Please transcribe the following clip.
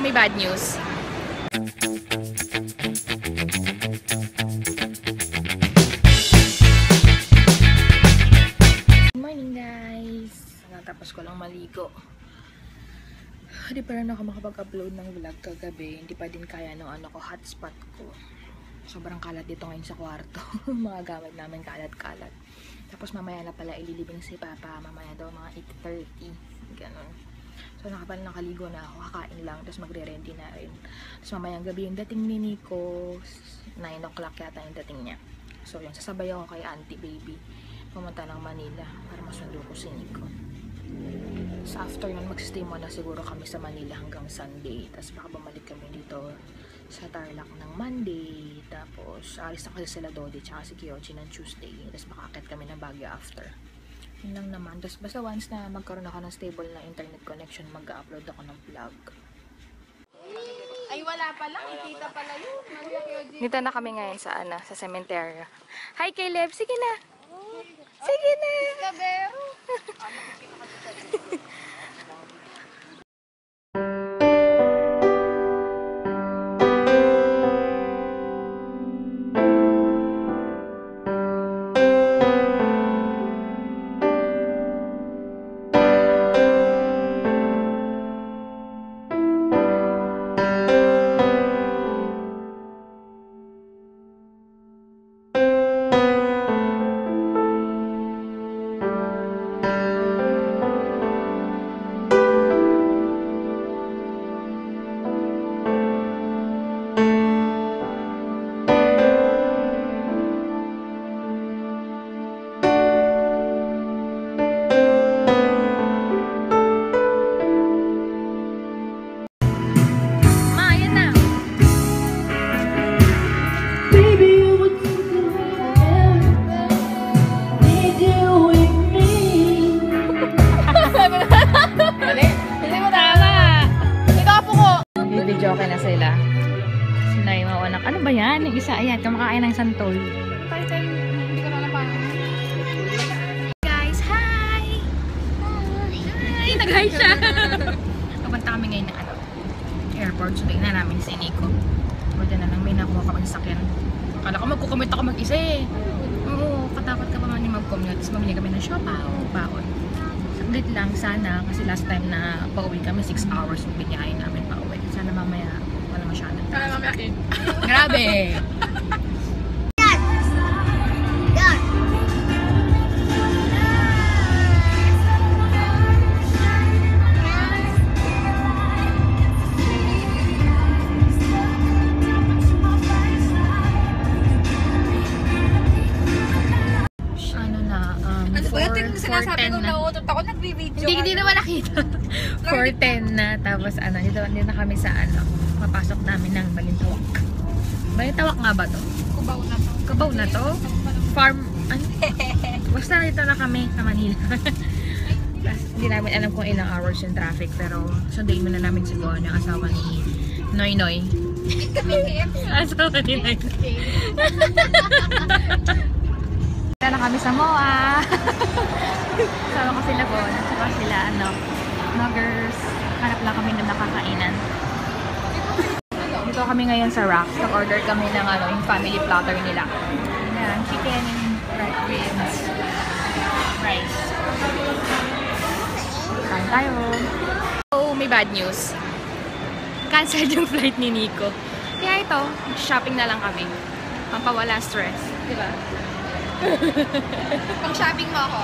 may bad news. Good morning guys! Natapos ko lang maligo. Hindi pa rin ako makapag-upload ng vlog kagabi. Hindi pa din kaya nung hotspot ko. Sobrang kalat dito ngayon sa kwarto. Mga gamit namin kalat-kalat. Tapos mamaya na pala ililibing si Papa. Mamaya daw mga 8:30. Ganon. So nakaligo na ako. Kakain lang. Tapos magre-ready na rin. Tapos mamayang gabi yung dating ni Nico. 9 o'clock yata yung dating niya. So yung sasabay ako kay Auntie Baby. Pumunta ng Manila para masundo ko si Nico. Sa afternoon, mag-stay muna siguro kami sa Manila hanggang Sunday. Tapos baka bumalik kami dito sa Tarlac ng Monday. Tapos alis na kasi sila Dodi tsaka si Kyochi ng Tuesday. Tapos makakit kami ng Baguio after. Yun lang naman. Tapos basta once na magkaroon ako ng stable na internet connection, mag-upload ako ng vlog. Ay, wala pala. Ikita pala yun. Dito na kami ngayon sa sa cemetery. Hi Caleb! Sige na! Sige na! Kabero! Video okay na sila. Sinay mawanak. Ano ba yan? Yung isa, ayan, kumakain ng santol. Hindi ko na naman. Guys, hi! Hi! Nag-hi siya! Kapunta kami ngayon ng airport. So, tingnan namin si Nico. Pwede na lang may nakuha kami sakyan. Akala ko magkukumit ako mag-isa eh. Oo, katakot ka pa man yung mag-commute. Tapos mamili kami ng siopaw, baon. Saglit lang sana kasi last time na pauwi kami 6 hours yung binyahin namin pauwi. Sana mamaya wala masyado. Sana mamaya kin. Grabe! Ano ba yung sinasabi ko na utot ako nagbi-video? Hindi naman nakita. 4:10 na. Tapos dito na kami sa papasok namin ng Balintawak. Balintawak nga ba to? Kubaw na to. Kubaw na to? Farm, basta dito na kami sa Manila. Tapos hindi namin alam kung ilang hours yung traffic. Pero sundayin mo na namin si Bon, yung asawa ni Noy Noy. Asawa ni Noy Noy. Na kami sa MOA. Sama ko sila Bon at saka sila vloggers. Hanap lang kami na nakakainan. Dito kami ngayon sa Rocks. Nag-order kami ng yung family platter nila. Ayan, chicken, ribs, rice. Kain tayo. Oh, may bad news. Cancelled yung flight ni Nico. Kaya ito, shopping na lang kami. Pampawala stress. Diba? Pang shopping mo ako.